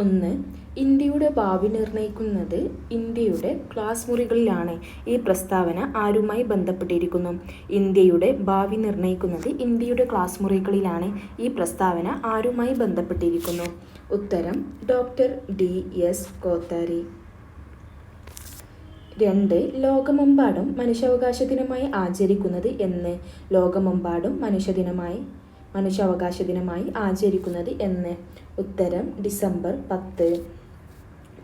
ഒന്ന്, ഇന്ത്യയുടെ ഭാവി നിർണ്ണയിക്കുന്നത് ഇന്ത്യയുടെ ക്ലാസ് മുറികളിലാണ്. ഈ പ്രസ്താവന ആരുമായി ബന്ധപ്പെട്ടിരിക്കുന്നു? ഇന്ത്യയുടെ ഭാവി നിർണ്ണയിക്കുന്നത് ഇന്ത്യയുടെ ക്ലാസ് മുറികളിലാണ്. ഈ പ്രസ്താവന ആരുമായി ബന്ധപ്പെട്ടിരിക്കുന്നു? ഉത്തരം ഡോക്ടർ D.S. കോത്താരി. 2, ലോകമെമ്പാടും മനുഷ്യാവകാശ ദിനമായി ആചരിക്കുന്നത് എന്ന്? ലോകമെമ്പാടും മനുഷ്യാവകാശ ദിനമായി ആചരിക്കുന്നത് എന്ന്? ഉത്തരം ഡിസംബർ 10.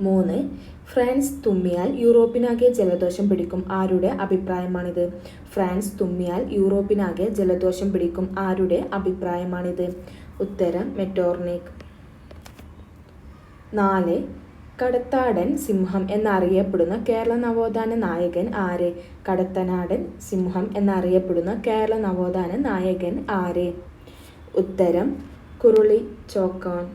3, ഫ്രാൻസ് തുമ്മിയാൽ യൂറോപ്പിനാകെ ജലദോഷം പിടിക്കും. ആരുടെ അഭിപ്രായമാണിത്? ഫ്രാൻസ് തുമ്മിയാൽ യൂറോപ്പിനാകെ ജലദോഷം പിടിക്കും. ആരുടെ അഭിപ്രായമാണിത്? ഉത്തരം മെറ്റോർണിക്. 4, കടത്താടൻ സിംഹം എന്നറിയപ്പെടുന്ന കേരള നവോത്ഥാന നായകൻ ആര്? കടത്തനാടൻ സിംഹം എന്നറിയപ്പെടുന്ന കേരള നവോത്ഥാന നായകൻ ആര്? ഉത്തരം കുരുളിച്ചോക്കാൻ.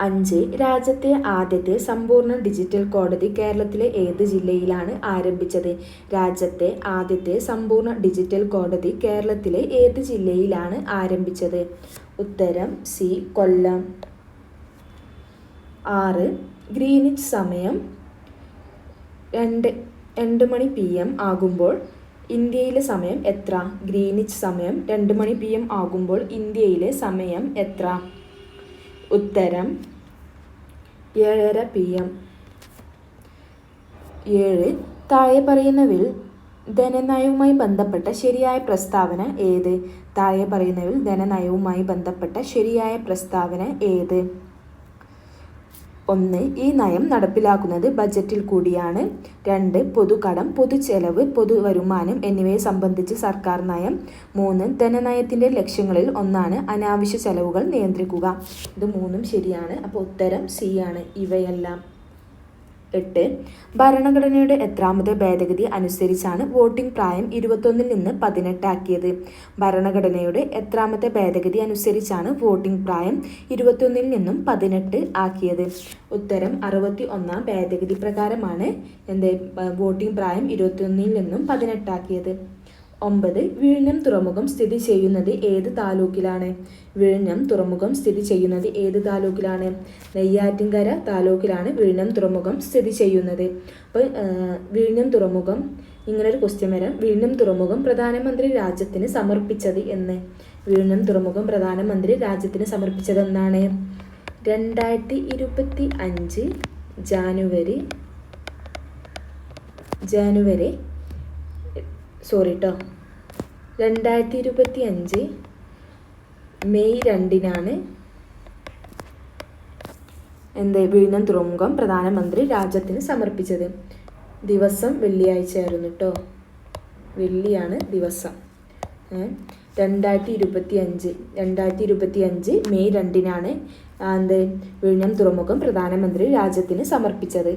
5, രാജ്യത്തെ ആദ്യത്തെ സമ്പൂർണ്ണ ഡിജിറ്റൽ കോടതി കേരളത്തിലെ ഏത് ജില്ലയിലാണ് ആരംഭിച്ചത്? രാജ്യത്തെ ആദ്യത്തെ സമ്പൂർണ്ണ ഡിജിറ്റൽ കോടതി കേരളത്തിലെ ഏത് ജില്ലയിലാണ് ആരംഭിച്ചത്? ഉത്തരം സി, കൊല്ലം. 6, ഗ്രീനിച്ച് സമയം 2 മണി PM ആകുമ്പോൾ ഇന്ത്യയിലെ സമയം എത്ര? ഗ്രീനിച്ച് സമയം 2 മണി PM ആകുമ്പോൾ ഇന്ത്യയിലെ സമയം എത്ര? ഉത്തരം 7:30 PM. 7, താഴെ പറയുന്നവയിൽ ധനനയവുമായി ബന്ധപ്പെട്ട ശരിയായ പ്രസ്താവന ഏത്? താഴെ പറയുന്നവയിൽ ധനനയവുമായി ബന്ധപ്പെട്ട ശരിയായ പ്രസ്താവന ഏത്? 1, ഈ നയം നടപ്പിലാക്കുന്നത് ബജറ്റിൽ കൂടിയാണ്. 2, പൊതുകടം, പൊതുചെലവ്, പൊതുവരുമാനം എന്നിവയെ സംബന്ധിച്ച് സർക്കാർ നയം. 3, ധനനയത്തിൻ്റെ ലക്ഷ്യങ്ങളിൽ ഒന്നാണ് അനാവശ്യ ചെലവുകൾ നിയന്ത്രിക്കുക. ഇത് 3ഉം ശരിയാണ്. അപ്പോൾ ഉത്തരം സി ആണ് ഇവയെല്ലാം. 8, ഭരണഘടനയുടെ എത്രാമത്തെ ഭേദഗതി അനുസരിച്ചാണ് വോട്ടിംഗ് പ്രായം 21 നിന്ന് 18 ആക്കിയത്? ഭരണഘടനയുടെ എത്രാമത്തെ ഭേദഗതി അനുസരിച്ചാണ് വോട്ടിംഗ് പ്രായം 21 നിന്നും 18 ആക്കിയത്? ഉത്തരം 61-ാം ഭേദഗതി പ്രകാരമാണ് വോട്ടിംഗ് പ്രായം 21 നിന്നും 18 ആക്കിയത്. 9, വിഴിഞ്ഞം തുറമുഖം സ്ഥിതി ചെയ്യുന്നത് ഏത് താലൂക്കിലാണ്? വിഴിഞ്ഞം തുറമുഖം സ്ഥിതി ചെയ്യുന്നത് ഏത് താലൂക്കിലാണ്? നെയ്യാറ്റിൻകര താലൂക്കിലാണ് വിഴിഞ്ഞം തുറമുഖം സ്ഥിതി ചെയ്യുന്നത്. അപ്പോൾ വിഴിഞ്ഞം തുറമുഖം, ഇങ്ങനൊരു ക്വസ്റ്റ്യൻ വരാം. വിഴിഞ്ഞം തുറമുഖം പ്രധാനമന്ത്രി രാജ്യത്തിന് സമർപ്പിച്ചത് എന്ന്? വിഴിഞ്ഞം തുറമുഖം പ്രധാനമന്ത്രി രാജ്യത്തിന് സമർപ്പിച്ചത് എന്നാണ്? 2025 ജാനുവരി 2025 മെയ് 2-നാണ് വിഴിഞ്ഞം തുറമുഖം പ്രധാനമന്ത്രി രാജ്യത്തിന് സമർപ്പിച്ചത്. ദിവസം വെള്ളിയാഴ്ചയായിരുന്നു കേട്ടോ. വെള്ളിയാണ് ദിവസം. 2025 മെയ് 2-നാണ് വിഴിഞ്ഞം തുറമുഖം പ്രധാനമന്ത്രി രാജ്യത്തിന് സമർപ്പിച്ചത്.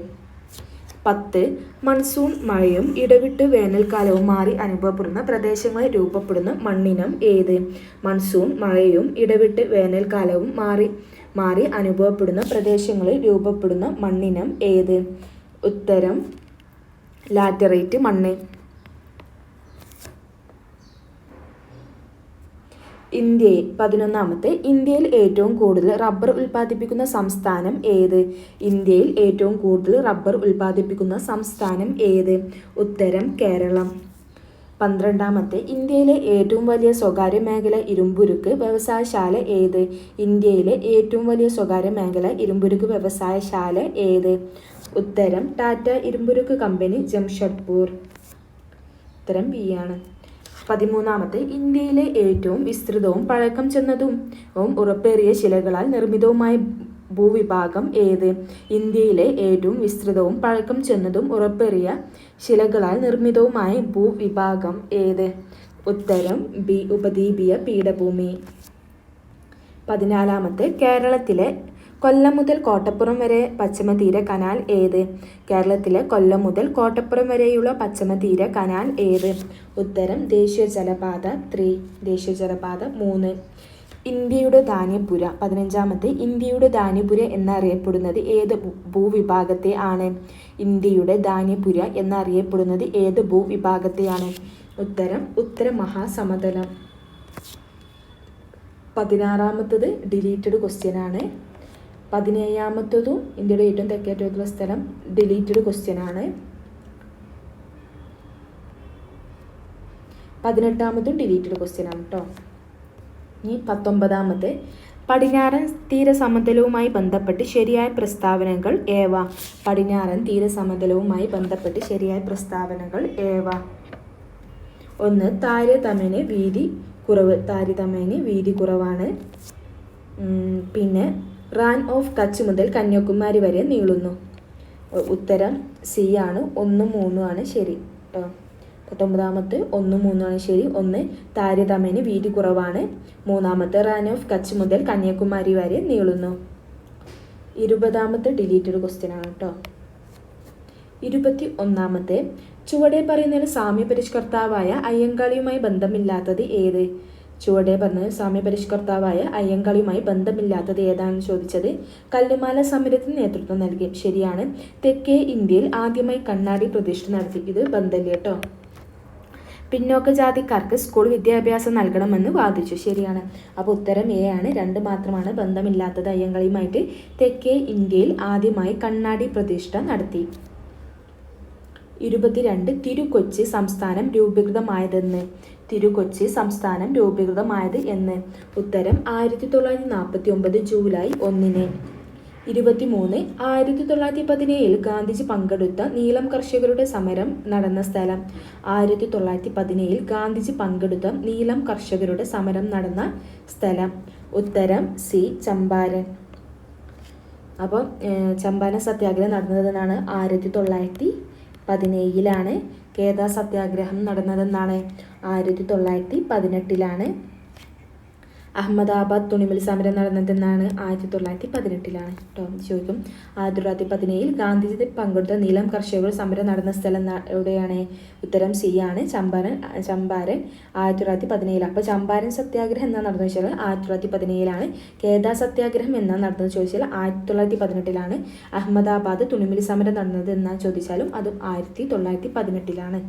10, മൺസൂൺ മഴയും ഇടവിട്ട് വേനൽക്കാലവും മാറി അനുഭവപ്പെടുന്ന പ്രദേശങ്ങളിൽ രൂപപ്പെടുന്ന മണ്ണിനം ഏത്? മൺസൂൺ മഴയും ഇടവിട്ട് വേനൽക്കാലവും മാറി അനുഭവപ്പെടുന്ന പ്രദേശങ്ങളിൽ രൂപപ്പെടുന്ന മണ്ണിനം ഏത്? ഉത്തരം ലാറ്ററൈറ്റ് മണ്ണ്. 11, ഇന്ത്യയിൽ ഏറ്റവും കൂടുതൽ റബ്ബർ ഉൽപ്പാദിപ്പിക്കുന്ന സംസ്ഥാനം ഏത്? ഇന്ത്യയിൽ ഏറ്റവും കൂടുതൽ റബ്ബർ ഉൽപ്പാദിപ്പിക്കുന്ന സംസ്ഥാനം ഏത്? ഉത്തരം കേരളം. 12, ഇന്ത്യയിലെ ഏറ്റവും വലിയ സ്വകാര്യ മേഖല ഇരുമ്പുരുക്ക് വ്യവസായശാല ഏത്? ഇന്ത്യയിലെ ഏറ്റവും വലിയ സ്വകാര്യ മേഖല ഇരുമ്പുരുക്ക് വ്യവസായശാല ഏത്? ഉത്തരം ടാറ്റ ഇരുമ്പുരുക്ക് കമ്പനി, ജംഷഡ്പൂർ. ഉത്തരം ബി ആണ്. 13, ഇന്ത്യയിലെ ഏറ്റവും വിസ്തൃതവും പഴക്കം ചെന്നതും ഉറപ്പേറിയ ശിലകളാൽ നിർമ്മിതവുമായ ഭൂവിഭാഗം ഏത്? ഇന്ത്യയിലെ ഏറ്റവും വിസ്തൃതവും പഴക്കം ചെന്നതും ഉറപ്പേറിയ ശിലകളാൽ നിർമ്മിതവുമായ ഭൂവിഭാഗം ഏത്? ഉത്തരം ബി, ഉപദ്വീപീയ പീഠഭൂമി. 14, കേരളത്തിലെ കൊല്ലം മുതൽ കോട്ടപ്പുറം വരെ പശ്ചിമതീര കനാൽ ഏത്? കേരളത്തിലെ കൊല്ലം മുതൽ കോട്ടപ്പുറം വരെയുള്ള പശ്ചിമതീര കനാൽ ഏത്? ഉത്തരം ദേശീയ ജലപാത 3. ഇന്ത്യയുടെ ധാന്യപുര. 15, ഇന്ത്യയുടെ ധാന്യപുര എന്നറിയപ്പെടുന്നത് ഏത് ഭൂവിഭാഗത്തെ ആണ്? ഇന്ത്യയുടെ ധാന്യപുര എന്നറിയപ്പെടുന്നത് ഏത് ഭൂവിഭാഗത്തെയാണ്? ഉത്തരം ഉത്തര മഹാസമതലം. 16 ഡിലീറ്റഡ് ക്വസ്റ്റ്യൻ ആണ്. 17ാമത്തതും ഇന്ത്യയുടെ ഏറ്റവും തെക്കേറ്റത്തുള്ള സ്ഥലം ഡിലീറ്റഡ് ക്വസ്റ്റ്യൻ ആണ്. 18ാമതും ഡിലീറ്റഡ് ക്വസ്റ്റ്യൻ ആണ് കേട്ടോ. ഇനി 19ാമത്തെ, പടിഞ്ഞാറൻ തീരസമതലവുമായി ബന്ധപ്പെട്ട് ശരിയായ പ്രസ്താവനകൾ ഏവ. പടിഞ്ഞാറൻ തീരസമതലവുമായി ബന്ധപ്പെട്ട് ശരിയായ പ്രസ്താവനകൾ ഏവ. 1. താരതമ്യേന വീതി കുറവ്. താരതമ്യേന വീതി കുറവാണ്. പിന്നെ റാൻ ഓഫ് കച്ച് മുതൽ കന്യാകുമാരി വരെ നീളുന്നു. ഉത്തരം സി ആണ്. 1, 3 ആണ് ശരി കേട്ടോ. 19ാമത്തെ 1, 3 ആണ് ശരി. 1 താരതമ്യേന വീതി കുറവാണ്. 3ാമത്തെ റാൻ ഓഫ് കച്ച് മുതൽ കന്യാകുമാരി വരെ നീളുന്നു. 20ാമത്തെ ഡിലീറ്റഡ് ക്വസ്റ്റ്യൻ ആണ് കേട്ടോ. 21ാമത്തെ, ചുവടെ പറയുന്നതിൽ സാമ്യപരിഷ്കർത്താവായ അയ്യങ്കാളിയുമായി ബന്ധമില്ലാത്തത് ഏത്. ചുവടെ പറഞ്ഞത് സാമ്യപരിഷ്കർത്താവായ അയ്യങ്കാളിയുമായി ബന്ധമില്ലാത്തത് ഏതാണെന്ന് ചോദിച്ചത്. കല്ലുമാല സമരത്തിന് നേതൃത്വം നൽകി. ശരിയാണ്. തെക്കേ ഇന്ത്യയിൽ ആദ്യമായി കണ്ണാടി പ്രതിഷ്ഠ നടത്തി. ഇത് ബന്ധമില്ല കേട്ടോ. പിന്നോക്ക ജാതിക്കാർക്ക് സ്കൂൾ വിദ്യാഭ്യാസം നൽകണമെന്ന് വാദിച്ചു. ശരിയാണ്. അപ്പോൾ ഉത്തരം എ ആണ്. 2 മാത്രമാണ് ബന്ധമില്ലാത്തത് അയ്യങ്കാളിയുമായിട്ട്. തെക്കേ ഇന്ത്യയിൽ ആദ്യമായി കണ്ണാടി പ്രതിഷ്ഠ നടത്തി. 22. തിരുക്കൊച്ചി സംസ്ഥാനം രൂപീകൃതമായതെന്ന്. തിരുക്കൊച്ചി സംസ്ഥാനം രൂപീകൃതമായത് എന്ന്. ഉത്തരം 1949 ജൂലൈ 1. 23. 1917 ഗാന്ധിജി പങ്കെടുത്ത നീലം കർഷകരുടെ സമരം നടന്ന സ്ഥലം. 1917 ഗാന്ധിജി പങ്കെടുത്ത നീലം കർഷകരുടെ സമരം നടന്ന സ്ഥലം. ഉത്തരം സി, ചമ്പാരൻ. അപ്പം ചമ്പാരൻ സത്യാഗ്രഹം നടന്നതെന്നാണ് 1917. കേദാ സത്യാഗ്രഹം നടന്നതെന്നാണ് 1918. അഹമ്മദാബാദ് തുണിമിൽ സമരം നടന്നതെന്നാണ് 1918 കേട്ടോ. ചോദിക്കും 1917 ഗാന്ധിജി പങ്കെടുത്ത നീലം കർഷകരുടെ സമരം നടന്ന സ്ഥലം എവിടെയാണ്. ഉത്തരം സി ആണ്, ചമ്പാരൻ. 1917. അപ്പോൾ ചമ്പാരൻ സത്യാഗ്രഹം എന്നാണ് നടന്നത് ചോദിച്ചാൽ 1917. കേദാ സത്യാഗ്രഹം എന്നാണ് നടന്നത് ചോദിച്ചാൽ 1918. അഹമ്മദാബാദ് തുണിമിൽ സമരം നടന്നത് എന്നാണ് ചോദിച്ചാലും അതും 1918.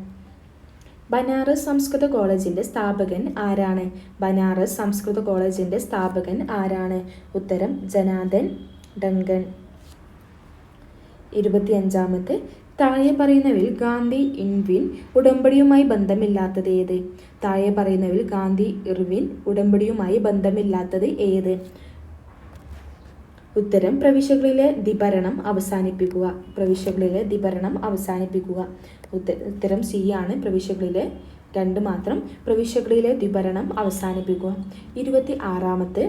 ബനാറസ് സംസ്കൃത കോളേജിൻ്റെ സ്ഥാപകൻ ആരാണ്. ബനാറസ് സംസ്കൃത കോളേജിൻ്റെ സ്ഥാപകൻ ആരാണ്. ഉത്തരം ജനാർദൻ ഡങ്കൻ. 25ാമത്തെ, താഴെ പറയുന്നവയിൽ ഗാന്ധി ഇർവിൻ ഉടമ്പടിയുമായി ബന്ധമില്ലാത്തത് ഏത്. താഴെ പറയുന്നവയിൽ ഗാന്ധി ഇർവിൻ ഉടമ്പടിയുമായി ബന്ധമില്ലാത്തത് ഏത്. ഉത്തരം പ്രവിശ്യകളിലെ ദ്വിഭരണം അവസാനിപ്പിക്കുക. പ്രവിശ്യകളിലെ ദ്വിഭരണം അവസാനിപ്പിക്കുക. ഉത്തരം സി ആണ്. പ്രവിശ്യകളിലെ 2 മാത്രം. പ്രവിശ്യകളിലെ ദ്വിഭരണം അവസാനിപ്പിക്കുക. 26ാമത്തെ,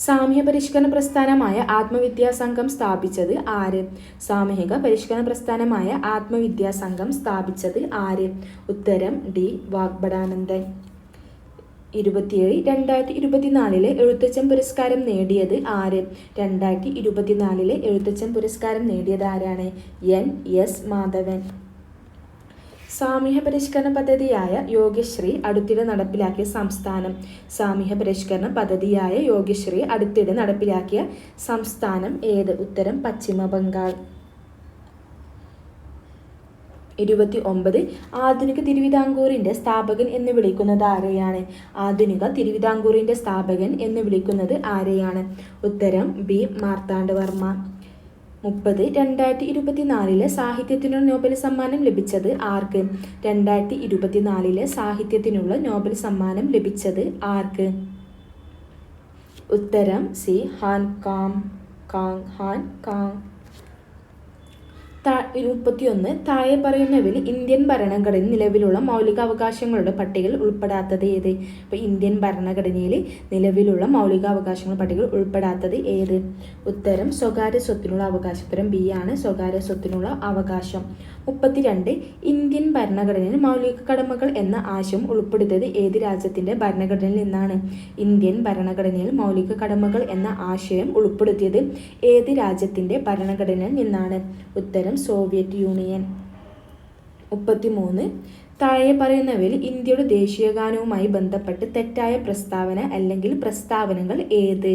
സാമൂഹ്യ പരിഷ്കരണ പ്രസ്ഥാനമായ ആത്മവിദ്യാസംഘം സ്ഥാപിച്ചത് ആര്. സാമൂഹിക പരിഷ്കരണ പ്രസ്ഥാനമായ ആത്മവിദ്യാസംഘം സ്ഥാപിച്ചത് ആര്. ഉത്തരം ഡി, വാഗ്ഭടാനന്ദൻ. 27. 2024 എഴുത്തച്ഛൻ പുരസ്കാരം നേടിയത് ആര്. 2024 എഴുത്തച്ഛൻ പുരസ്കാരം നേടിയത് ആരാണ്. N.S. മാധവൻ. സാമൂഹ്യ പരിഷ്കരണ പദ്ധതിയായ യോഗ്യശ്രീ അടുത്തിടെ നടപ്പിലാക്കിയ സംസ്ഥാനം. സാമൂഹ്യ പരിഷ്കരണ പദ്ധതിയായ യോഗ്യശ്രീ അടുത്തിടെ നടപ്പിലാക്കിയ സംസ്ഥാനം ഏത്. ഉത്തരം പശ്ചിമ ബംഗാൾ. 29. ആധുനിക തിരുവിതാംകൂറിൻ്റെ സ്ഥാപകൻ എന്ന് വിളിക്കുന്നത് ആരെയാണ്. ആധുനിക തിരുവിതാംകൂറിൻ്റെ സ്ഥാപകൻ എന്ന് വിളിക്കുന്നത് ആരെയാണ്. ഉത്തരം ബി, മാർത്താണ്ഡവർമ്മ. 30. 2024 സാഹിത്യത്തിനുള്ള നോബൽ സമ്മാനം ലഭിച്ചത് ആർക്ക്. 2024 സാഹിത്യത്തിനുള്ള നോബൽ സമ്മാനം ലഭിച്ചത് ആർക്ക്. ഉത്തരം സി, ഹാൻ കാങ്. 31. താഴെ പറയുന്നവയിൽ ഇന്ത്യൻ ഭരണഘടനയിൽ നിലവിലുള്ള മൗലികാവകാശങ്ങളുടെ പട്ടികയിൽ ഉൾപ്പെടാത്തത് ഏത്. അപ്പോൾ ഇന്ത്യൻ ഭരണഘടനയിൽ നിലവിലുള്ള മൗലികാവകാശങ്ങളുടെ പട്ടികയിൽ ഉൾപ്പെടാത്തത് ഏത്. ഉത്തരം സ്വകാര്യ സ്വത്തിനുള്ള അവകാശം. ഉത്തരം ബി ആണ്, സ്വകാര്യ സ്വത്തിനുള്ള അവകാശം. 32. ഇന്ത്യൻ ഭരണഘടനയിൽ മൗലിക കടമകൾ എന്ന ആശയം ഉൾപ്പെടുത്തിയത് ഏത് രാജ്യത്തിൻ്റെ ഭരണഘടനയിൽ നിന്നാണ്. ഇന്ത്യൻ ഭരണഘടനയിൽ മൗലിക കടമകൾ എന്ന ആശയം ഉൾപ്പെടുത്തിയത് ഏത് രാജ്യത്തിൻ്റെ ഭരണഘടനയിൽ നിന്നാണ്. ഉത്തരം സോവിയറ്റ് യൂണിയൻ. 33. താഴെ പറയുന്നവയിൽ ഇന്ത്യയുടെ ദേശീയഗാനവുമായി ബന്ധപ്പെട്ട് തെറ്റായ പ്രസ്താവന അല്ലെങ്കിൽ പ്രസ്താവനകൾ ഏത്.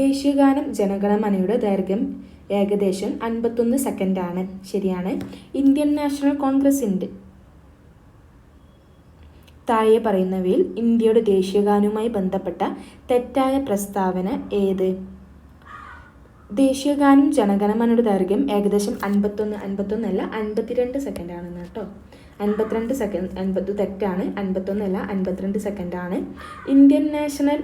ദേശീയഗാനം ജനഗണമനയുടെ ദൈർഘ്യം ഏകദേശം 51 സെക്കൻഡാണ്. ശരിയാണ്. ഇന്ത്യൻ നാഷണൽ കോൺഗ്രസിൻ്റെ താഴെ പറയുന്നവയിൽ ഇന്ത്യയുടെ ദേശീയഗാനവുമായി ബന്ധപ്പെട്ട തെറ്റായ പ്രസ്താവന ഏത്? ദേശീയഗാനം ജനഗണമനയുടെ ദൈർഘ്യം ഏകദേശം 52 സെക്കൻഡാണെന്ന് കേട്ടോ. 52 സെക്കൻഡ്. 50 തെറ്റാണ്. 51 അല്ല, 52 സെക്കൻഡാണ്. ഇന്ത്യൻ നാഷണൽ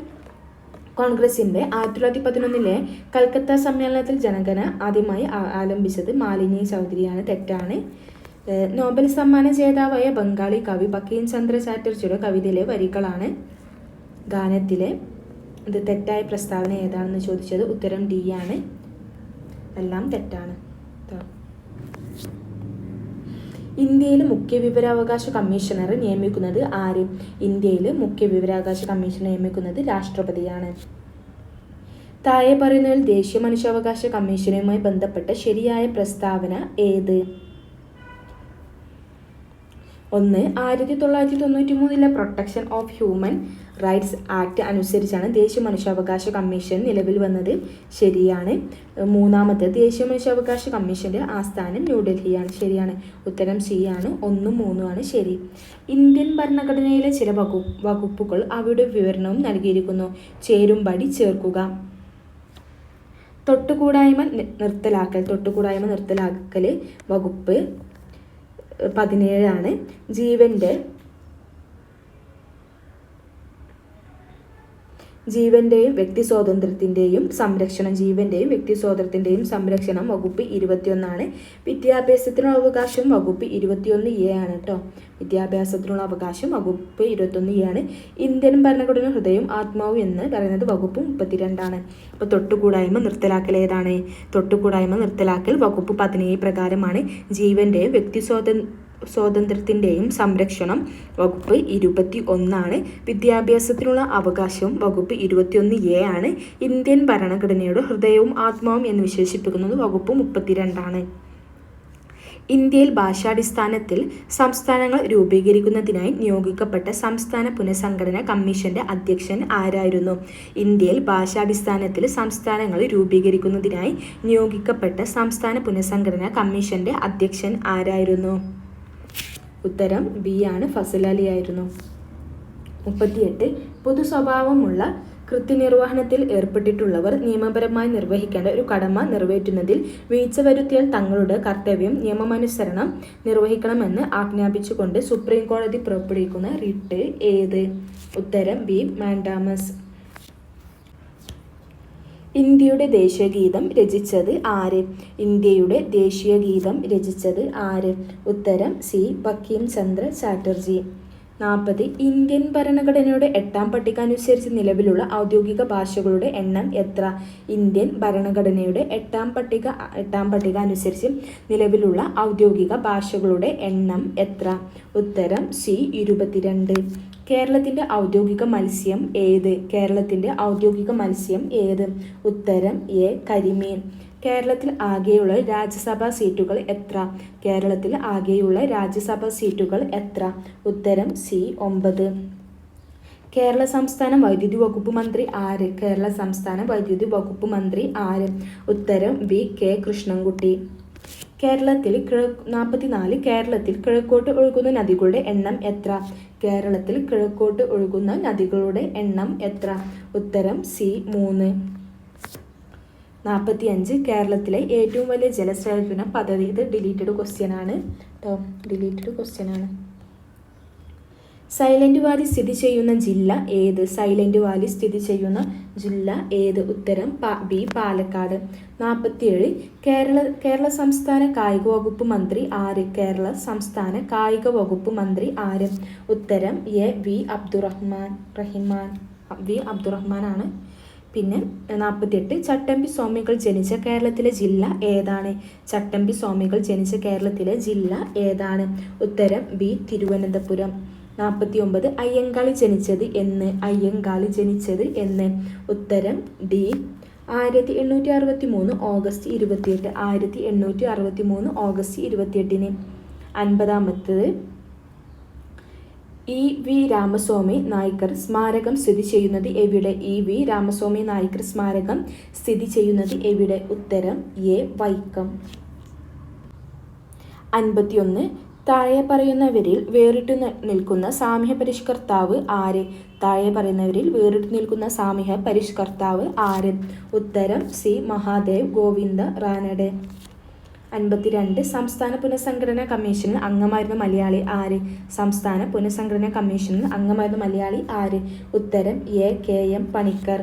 കോൺഗ്രസിൻ്റെ 1911 കൽക്കത്ത സമ്മേളനത്തിൽ ജനഗണ ആദ്യമായി ആലപിച്ചത് മാലിനി ചൗധരിയാണ്. തെറ്റാണ്. നോബൽ സമ്മാന ജേതാവായ ബംഗാളി കവി ബങ്കിം ചന്ദ്ര ചാറ്റർജിയുടെ കവിതയിലെ വരികളാണ് ഗാനത്തിലെ. ഇത് തെറ്റായ പ്രസ്താവന ഏതാണെന്ന് ചോദിച്ചത് ഉത്തരം ഡി ആണ്. എല്ലാം തെറ്റാണ്. ഇന്ത്യയിൽ മുഖ്യ വിവരാവകാശ കമ്മീഷണറെ നിയമിക്കുന്നത് ആര്? ഇന്ത്യയിൽ മുഖ്യ വിവരാവകാശ കമ്മീഷനെ നിയമിക്കുന്നത് രാഷ്ട്രപതിയാണ്. താഴെ പറയുന്നതിൽ ദേശീയ മനുഷ്യാവകാശ കമ്മീഷനുമായി ബന്ധപ്പെട്ട ശരിയായ പ്രസ്താവന ഏത്? 1. 1993 protection of human rights act അനുസരിച്ചാണ് ദേശീയ മനുഷ്യാവകാശ കമ്മീഷൻ നിലവിൽ വന്നത്. ശരിയാണ്. 3. ദേശീയ മനുഷ്യാവകാശ കമ്മീഷന്റെ ആസ്ഥാനം ന്യൂഡൽഹിയാണ്. ശരിയാണ്. ഉത്തരം സി ആണ്. 1, 3 ആണ് ശരി. ഇന്ത്യൻ ഭരണഘടനയിലെ ചില വകുപ്പുകൾ അവയുടെ വിവരണവും നൽകിയിരിക്കുന്നു. ചേരുംപടി ചേർക്കുക. തൊട്ടുകൂടായ്മ നിർത്തലാക്കൽ വകുപ്പ് 17 ആണ്. ജീവന്റെയും വ്യക്തി സ്വാതന്ത്ര്യത്തിൻ്റെയും സംരക്ഷണം വകുപ്പ് 21 ആണ്. വിദ്യാഭ്യാസത്തിനുള്ള അവകാശം വകുപ്പ് 21A ആണ് കേട്ടോ. വിദ്യാഭ്യാസത്തിനുള്ള അവകാശം വകുപ്പ് 21A ആണ്. ഇന്ത്യൻ ഭരണഘടന ഹൃദയവും ആത്മാവും എന്ന് പറയുന്നത് വകുപ്പ് 32 ആണ്. അപ്പോൾ തൊട്ടുകൂടായ്മ നിർത്തലാക്കൽ ഏതാണ്? തൊട്ടുകൂടായ്മ നിർത്തലാക്കൽ വകുപ്പ് 17 പ്രകാരമാണ്. ജീവന്റെയും വ്യക്തി സ്വാതന്ത്ര്യത്തിൻ്റെയും സംരക്ഷണം വകുപ്പ് 21 ആണ്. വിദ്യാഭ്യാസത്തിനുള്ള അവകാശം വകുപ്പ് 21A ആണ്. ഇന്ത്യൻ ഭരണഘടനയുടെ ഹൃദയവും ആത്മാവും എന്ന് വിശേഷിപ്പിക്കുന്നത് വകുപ്പ് 32 ആണ്. ഇന്ത്യയിൽ ഭാഷാടിസ്ഥാനത്തിൽ സംസ്ഥാനങ്ങൾ രൂപീകരിക്കുന്നതിനായി നിയോഗിക്കപ്പെട്ട സംസ്ഥാന പുനഃസംഘടനാ കമ്മീഷന്റെ അധ്യക്ഷൻ ആരായിരുന്നു? ഇന്ത്യയിൽ ഭാഷാടിസ്ഥാനത്തിൽ സംസ്ഥാനങ്ങൾ രൂപീകരിക്കുന്നതിനായി നിയോഗിക്കപ്പെട്ട സംസ്ഥാന പുനഃസംഘടനാ കമ്മീഷന്റെ അധ്യക്ഷൻ ആരായിരുന്നു? ഉത്തരം ബി ആണ്. ഫസൽ അലി ആയിരുന്നു. 38. പൊതു സ്വഭാവമുള്ള കൃത്യനിർവഹണത്തിൽ ഏർപ്പെട്ടിട്ടുള്ളവർ നിയമപരമായി നിർവഹിക്കേണ്ട ഒരു കടമ നിറവേറ്റുന്നതിൽ വീഴ്ച വരുത്തിയാൽ തങ്ങളുടെ കർത്തവ്യം നിയമമനുസരണം നിർവഹിക്കണമെന്ന് ആജ്ഞാപിച്ചുകൊണ്ട് സുപ്രീം കോടതി പുറപ്പെടുവിക്കുന്ന റിട്ട് ഏത്? ഉത്തരം ബി മാൻഡാമസ്. ഇന്ത്യയുടെ ദേശീയഗീതം രചിച്ചത് ആര്? ഇന്ത്യയുടെ ദേശീയഗീതം രചിച്ചത് ആര്? ഉത്തരം സി ബങ്കിം ചന്ദ്ര ചാറ്റർജി. 40. ഇന്ത്യൻ ഭരണഘടനയുടെ 8ാം പട്ടിക അനുസരിച്ച് നിലവിലുള്ള ഔദ്യോഗിക ഭാഷകളുടെ എണ്ണം എത്ര? ഇന്ത്യൻ ഭരണഘടനയുടെ 8ാം പട്ടിക അനുസരിച്ച് നിലവിലുള്ള ഔദ്യോഗിക ഭാഷകളുടെ എണ്ണം എത്ര? ഉത്തരം സി 22. കേരളത്തിൻ്റെ ഔദ്യോഗിക മത്സ്യം ഏത്? കേരളത്തിൻ്റെ ഔദ്യോഗിക മത്സ്യം ഏത്? ഉത്തരം എ കരിമീൻ. കേരളത്തിൽ ആകെയുള്ള രാജ്യസഭാ സീറ്റുകൾ എത്ര? കേരളത്തിൽ ആകെയുള്ള രാജ്യസഭാ സീറ്റുകൾ എത്ര? ഉത്തരം സി 9. കേരള സംസ്ഥാന വൈദ്യുതി വകുപ്പ് മന്ത്രി ആര്? കേരള സംസ്ഥാന വൈദ്യുതി വകുപ്പ് മന്ത്രി ആര്? ഉത്തരം ബി കെ കൃഷ്ണൻകുട്ടി. 44. കേരളത്തിൽ കിഴക്കോട്ട് ഒഴുകുന്ന നദികളുടെ എണ്ണം എത്ര? കേരളത്തിൽ കിഴക്കോട്ട് ഒഴുകുന്ന നദികളുടെ എണ്ണം എത്ര? ഉത്തരം സി 3. 45. കേരളത്തിലെ ഏറ്റവും വലിയ ജലസേചന പദ്ധതി. ഇത് ഡിലീറ്റഡ് ക്വസ്റ്റ്യൻ ആണ് കേട്ടോ. ഡിലീറ്റഡ് ക്വസ്റ്റ്യൻ ആണ്. സൈലന്റ് വാലി സ്ഥിതി ചെയ്യുന്ന ജില്ല ഏത്? സൈലന്റ് വാലി സ്ഥിതി ചെയ്യുന്ന ജില്ല ഏത്? ഉത്തരം ബി പാലക്കാട്. 47. കേരള സംസ്ഥാന കായിക വകുപ്പ് മന്ത്രി ആര്? കേരള സംസ്ഥാന കായിക വകുപ്പ് മന്ത്രി ആര്? ഉത്തരം എ വി അബ്ദുറഹ്മാൻ ആണ്. പിന്നെ 48. ചട്ടമ്പി സ്വാമികൾ ജനിച്ച കേരളത്തിലെ ജില്ല ഏതാണ്? ചട്ടമ്പി സ്വാമികൾ ജനിച്ച കേരളത്തിലെ ജില്ല ഏതാണ്? ഉത്തരം ബി തിരുവനന്തപുരം. 49. അയ്യങ്കാളി ജനിച്ചത് എന്ന്? അയ്യങ്കാളി ജനിച്ചത് എന്ന്? ഉത്തരം D 1863 August 28. 1863 August 28. 50. E V Ramaswamy Naicker സ്മാരകം സ്ഥിതി ചെയ്യുന്നത് എവിടെ? ഇ വി രാമസ്വാമി നായ്ക്കർ സ്മാരകം സ്ഥിതി ചെയ്യുന്നത് എവിടെ? ഉത്തരം എ വൈക്കം. 51. താഴെ പറയുന്നവരിൽ വേറിട്ടു നിൽക്കുന്ന സാമൂഹ്യ പരിഷ്കർത്താവ് ആര്? താഴെ പറയുന്നവരിൽ വേറിട്ടു നിൽക്കുന്ന സാമൂഹ്യ പരിഷ്കർത്താവ് ആര്? ഉത്തരം സി. മഹാദേവ് ഗോവിന്ദ റാനഡെ. 52. സംസ്ഥാന പുനഃസംഘടനാ കമ്മീഷനിൽ അംഗമായിരുന്ന മലയാളി ആര്? സംസ്ഥാന പുനഃസംഘടനാ കമ്മീഷനിൽ അംഗമായിരുന്ന മലയാളി ആര്? ഉത്തരം എ. കെ. എം. പണിക്കർ.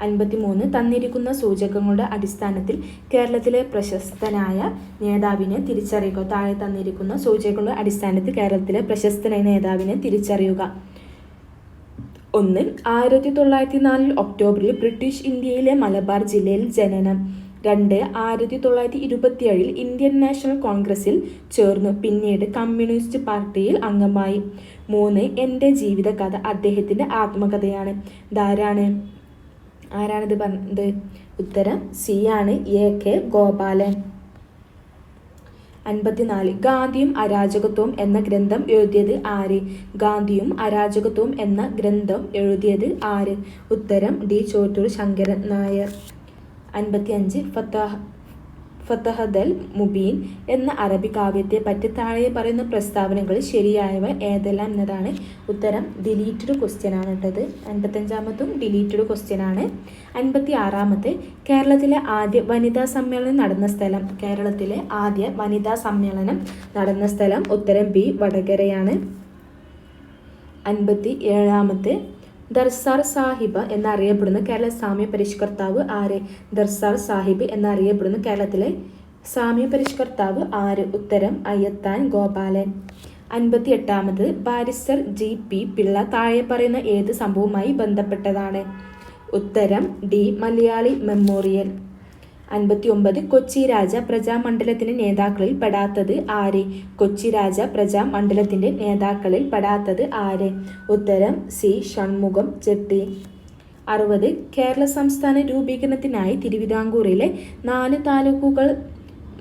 53. തന്നിരിക്കുന്ന സൂചകങ്ങളുടെ അടിസ്ഥാനത്തിൽ കേരളത്തിലെ പ്രശസ്തനായ നേതാവിനെ തിരിച്ചറിയുക. താഴെ തന്നിരിക്കുന്ന സൂചകങ്ങളുടെ അടിസ്ഥാനത്തിൽ കേരളത്തിലെ പ്രശസ്തനായ നേതാവിനെ തിരിച്ചറിയുക. 1. 1904 ഒക്ടോബറിൽ ബ്രിട്ടീഷ് ഇന്ത്യയിലെ മലബാർ ജില്ലയിൽ ജനനം. 2. 1927 ഇന്ത്യൻ നാഷണൽ കോൺഗ്രസിൽ ചേർന്നു. പിന്നീട് കമ്മ്യൂണിസ്റ്റ് പാർട്ടിയിൽ അംഗമായി. 3. എൻ്റെ ജീവിതകഥ അദ്ദേഹത്തിൻ്റെ ആത്മകഥയാണ്. ആരാണിത് പറഞ്ഞത്? ഉത്തരം സി ആണ്, എ. കെ. ഗോപാലൻ. 54. ഗാന്ധിയും അരാജകത്വവും എന്ന ഗ്രന്ഥം എഴുതിയത് ആര്? ഗാന്ധിയും അരാജകത്വവും എന്ന ഗ്രന്ഥം എഴുതിയത് ആര്? ഉത്തരം ഡി. ചോറ്റൂർ ശങ്കരൻ നായർ. 55. ഫതഹദൽ മുബീൻ എന്ന അറബി കാവ്യത്തെ പറ്റി താഴെ പറയുന്ന പ്രസ്താവനകൾ ശരിയായവ ഏതെല്ലാം എന്നതാണ്. ഉത്തരം ഡിലീറ്റഡ് ക്വസ്റ്റ്യൻ ആണ് ഇട്ടത്. 55-മത്തും ഡിലീറ്റഡ് ക്വസ്റ്റ്യൻ ആണ്. 56. കേരളത്തിലെ ആദ്യ വനിതാ സമ്മേളനം നടന്ന സ്ഥലം. കേരളത്തിലെ ആദ്യ വനിതാ സമ്മേളനം നടന്ന സ്ഥലം ഉത്തരം ബി. വടകരയാണ്. 57. ദർസാർ സാഹിബ് എന്നറിയപ്പെടുന്ന കേരള സാമ്യ പരിഷ്കർത്താവ് ആര്? ദർസാർ സാഹിബ് എന്നറിയപ്പെടുന്ന കേരളത്തിലെ സാമ്യ പരിഷ്കർത്താവ് ആര്? ഉത്തരം Ayyathan Gopalan. 58. Barrister G. P. Pillai താഴെ പറയുന്ന ഏത് സംഭവവുമായി ബന്ധപ്പെട്ടതാണ്? ഉത്തരം ഡി. മലയാളി മെമ്മോറിയൽ. 59. കൊച്ചി രാജ പ്രജാമണ്ഡലത്തിൻ്റെ നേതാക്കളിൽ പെടാത്തത് ആര്? കൊച്ചി രാജ പ്രജാമണ്ഡലത്തിൻ്റെ നേതാക്കളിൽ പെടാത്തത് ആര്? ഉത്തരം സി. ഷൺമുഖം ചെട്ടി. 60. കേരള സംസ്ഥാന രൂപീകരണത്തിനായി തിരുവിതാംകൂറിലെ 4 താലൂക്കുകൾ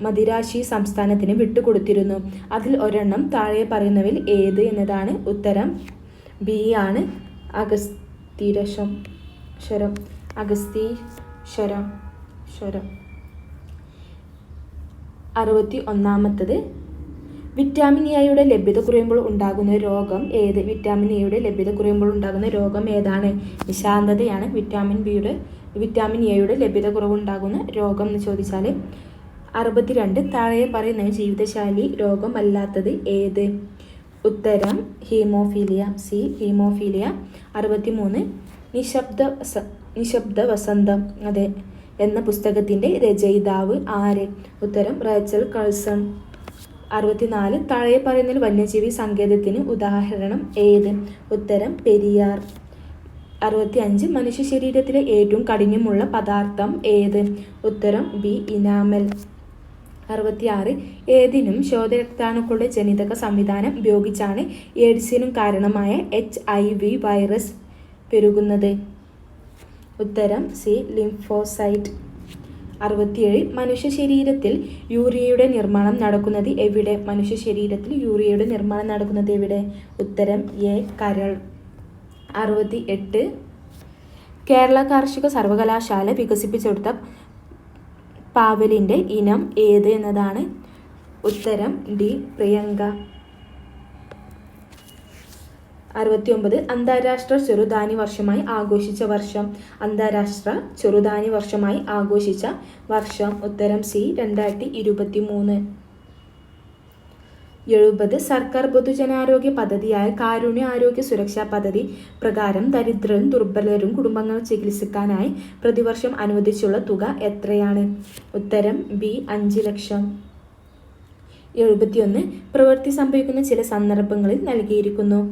മദിരാശി സംസ്ഥാനത്തിന് വിട്ടുകൊടുത്തിരുന്നു. അതിൽ ഒരെണ്ണം താഴെ പറയുന്നവയിൽ ഏത് എന്നതാണ്. ഉത്തരം ബി ആണ്, അഗസ്തീശ്വരം. 61. വിറ്റാമിൻ എയുടെ ലഭ്യത കുറയുമ്പോൾ ഉണ്ടാകുന്ന രോഗം ഏത്? വിറ്റാമിൻ എയുടെ ലഭ്യത കുറയുമ്പോൾ ഉണ്ടാകുന്ന രോഗം ഏതാണ്? നിശാന്തതയാണ് വിറ്റാമിൻ എയുടെ ലഭ്യത കുറവുണ്ടാകുന്ന രോഗം എന്ന് ചോദിച്ചാൽ. 62. താഴെ പറയുന്ന ജീവിതശൈലി രോഗം അല്ലാത്തത് ഏത്? ഉത്തരം ഹീമോഫീലിയ, സി. ഹീമോഫീലിയ. 63. നിശബ്ദ വസന്തം എന്ന പുസ്തകത്തിൻ്റെ രചയിതാവ് ആര്? ഉത്തരം റേച്ചൽ കഴ്സൺ. 64. താഴെ പറയുന്നതിൽ വന്യജീവി സങ്കേതത്തിന് ഉദാഹരണം ഏത്? ഉത്തരം പെരിയാർ. 65. മനുഷ്യ ശരീരത്തിലെ ഏറ്റവും കാഠിന്യമുള്ള പദാർത്ഥം ഏത്? ഉത്തരം ബി. ഇനാമൽ. 66. ഏതിനും ശോഥരക്താണുക്കളുടെ ജനിതക സംവിധാനം ഉപയോഗിച്ചാണ് എയ്ഡ്സിനും കാരണമായ HIV വൈറസ് പെരുകുന്നത്? ഉത്തരം സി. ലിംഫോസൈറ്റ്. 67. മനുഷ്യ ശരീരത്തിൽ യൂറിയയുടെ നിർമ്മാണം നടക്കുന്നത് എവിടെ? മനുഷ്യ ശരീരത്തിൽ യൂറിയയുടെ നിർമ്മാണം നടക്കുന്നത് എവിടെ? ഉത്തരം എ. കരൾ. 68. കേരള കാർഷിക സർവകലാശാല വികസിപ്പിച്ചെടുത്ത പാവലിൻ്റെ ഇനം ഏത് എന്നതാണ്. ഉത്തരം ഡി. പ്രിയങ്ക. 69. അന്താരാഷ്ട്ര ചെറുധാന്യ വർഷമായി ആഘോഷിച്ച വർഷം. അന്താരാഷ്ട്ര ചെറുധാന്യ വർഷമായി ആഘോഷിച്ച വർഷം. ഉത്തരം സി. 2023. 70. സർക്കാർ പൊതുജനാരോഗ്യ പദ്ധതിയായ കാരുണ്യ ആരോഗ്യ സുരക്ഷാ പദ്ധതി പ്രകാരം ദരിദ്രരും ദുർബലരും കുടുംബങ്ങൾ ചികിത്സിക്കാനായി പ്രതിവർഷം അനുവദിച്ചുള്ള തുക എത്രയാണ്? ഉത്തരം ബി. 5 ലക്ഷം. 71. പ്രവൃത്തി സംഭവിക്കുന്ന ചില സന്ദർഭങ്ങളിൽ നൽകിയിരിക്കുന്നു.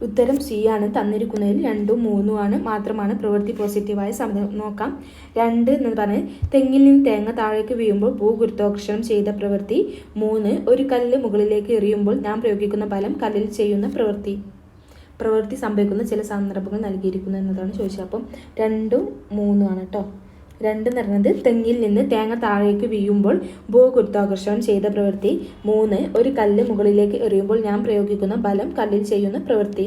ഉത്തരം സി ആണ്. തന്നിരിക്കുന്നതിൽ 2ഉം 3ഉം മാത്രമാണ് പ്രവൃത്തി പോസിറ്റീവായ സമയം. നോക്കാം. 2 എന്ന് പറഞ്ഞാൽ തെങ്ങിൽ നിന്ന് തേങ്ങ താഴേക്ക് വീഴുമ്പോൾ ഭൂഗുരുത്വാകർഷണം ചെയ്ത പ്രവൃത്തി. 3. ഒരു കല്ല് മുകളിലേക്ക് എറിയുമ്പോൾ നാം പ്രയോഗിക്കുന്ന ബലം കല്ലിൽ ചെയ്യുന്ന പ്രവൃത്തി സംഭവിക്കുന്ന ചില സന്ദർഭങ്ങൾ നൽകിയിരിക്കുന്നു എന്നതാണ് ചോദിച്ചത്. അപ്പം 2ഉം 3ഉം കേട്ടോ. 2 എന്ന് പറയുന്നത് തെങ്ങിൽ നിന്ന് തേങ്ങ താഴേക്ക് വീഴുമ്പോൾ ഭൂഗുരുത്വാകർഷണം ചെയ്ത പ്രവൃത്തി. 3. ഒരു കല്ല് മുകളിലേക്ക് എറിയുമ്പോൾ ഞാൻ പ്രയോഗിക്കുന്ന ബലം കല്ലിൽ ചെയ്യുന്ന പ്രവൃത്തി.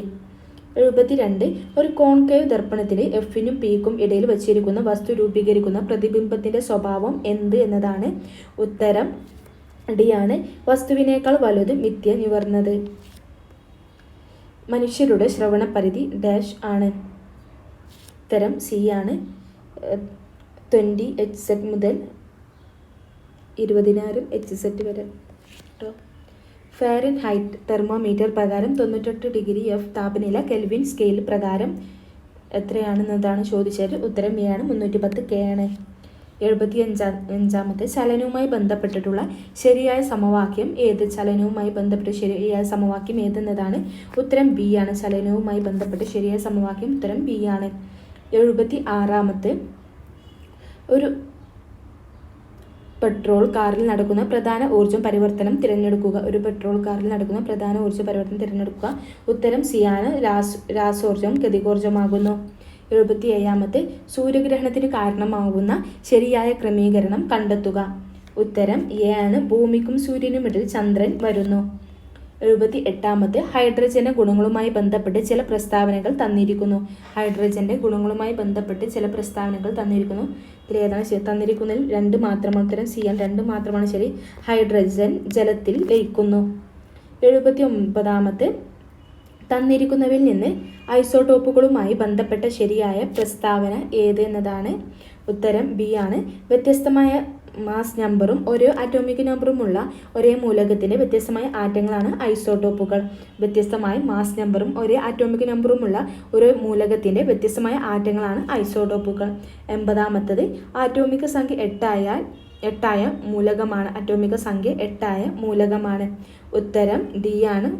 72. ഒരു കോൺകേവ് ദർപ്പണത്തിൽ എഫിനും പിക്കും ഇടയിൽ വച്ചിരിക്കുന്ന വസ്തു രൂപീകരിക്കുന്ന പ്രതിബിംബത്തിന്റെ സ്വഭാവം എന്ത് എന്നതാണ്. ഉത്തരം ഡി ആണ്. വസ്തുവിനേക്കാൾ വലുത് മിഥ്യ നിവർന്നത്. മനുഷ്യരുടെ ശ്രവണ പരിധി ഡാഷ് ആണ്. ഉത്തരം സി ആണ്. 20 HZ മുതൽ 20,000 HZ വരെ. ഫാരൻഹൈറ്റ് തെർമോമീറ്റർ പ്രകാരം 98 ഡിഗ്രി F താപനില കെൽവിൻ സ്കെയിൽ പ്രകാരം എത്രയാണെന്നതാണ് ചോദിച്ചത്. ഉത്തരം എ ആണ്. 310 K ആണ്. 75. ചലനവുമായി ബന്ധപ്പെട്ടിട്ടുള്ള ശരിയായ സമവാക്യം ഏത്? ചലനവുമായി ബന്ധപ്പെട്ട് ശരിയായ സമവാക്യം ഏതെന്നതാണ്. ഉത്തരം ബി ആണ്. ചലനവുമായി ബന്ധപ്പെട്ട് ശരിയായ സമവാക്യം ഉത്തരം ബി ആണ്. 76. ഒരു പെട്രോൾ കാറിൽ നടക്കുന്ന പ്രധാന ഊർജ്ജം പരിവർത്തനം തിരഞ്ഞെടുക്കുക. ഒരു പെട്രോൾ കാറിൽ നടക്കുന്ന പ്രധാന ഊർജ്ജ പരിവർത്തനം തിരഞ്ഞെടുക്കുക. ഉത്തരം സി ആണ്. രാസോർജ്ജം ഗതികോർജ്ജമാകുന്നു. 77. സൂര്യഗ്രഹണത്തിന് കാരണമാകുന്ന ശരിയായ ക്രമീകരണം കണ്ടെത്തുക. ഉത്തരം എ ആണ്. ഭൂമിക്കും സൂര്യനുമിടയിൽ ചന്ദ്രൻ വരുന്നു. 78. ഹൈഡ്രജന്റെ ഗുണങ്ങളുമായി ബന്ധപ്പെട്ട് ചില പ്രസ്താവനകൾ തന്നിരിക്കുന്നു. ഹൈഡ്രജന്റെ ഗുണങ്ങളുമായി ബന്ധപ്പെട്ട് ചില പ്രസ്താവനകൾ തന്നിരിക്കുന്നു. ഇതിലേതാണ് ശരി? തന്നിരിക്കുന്നതിൽ 2 മാത്രമാണ്. ഉത്തരം സി ആണ്. 2 മാത്രമാണ് ശരി. ഹൈഡ്രജൻ ജലത്തിൽ ലയിക്കുന്നു. 79. തന്നിരിക്കുന്നവയിൽ നിന്ന് ഐസോട്ടോപ്പുകളുമായി ബന്ധപ്പെട്ട ശരിയായ പ്രസ്താവന ഏത് എന്നതാണ്. ഉത്തരം ബി ആണ്. വ്യത്യസ്തമായ മാസ് നമ്പറും ഒരേ അറ്റോമിക് നമ്പറുമുള്ള ഒരേ മൂലകത്തിൻ്റെ വ്യത്യസ്തമായ ആറ്റങ്ങളാണ് ഐസോട്ടോപ്പുകൾ. വ്യത്യസ്തമായ മാസ് നമ്പറും ഒരേ അറ്റോമിക് നമ്പറുമുള്ള ഒരു മൂലകത്തിൻ്റെ വ്യത്യസ്തമായ ആറ്റങ്ങളാണ് ഐസോട്ടോപ്പുകൾ. 80. ആറ്റോമിക സംഖ്യ 8ആയ മൂലകമാണ്. ആറ്റോമിക സംഖ്യ 8ആയ മൂലകമാണ്. ഉത്തരം ഡി ആണ്.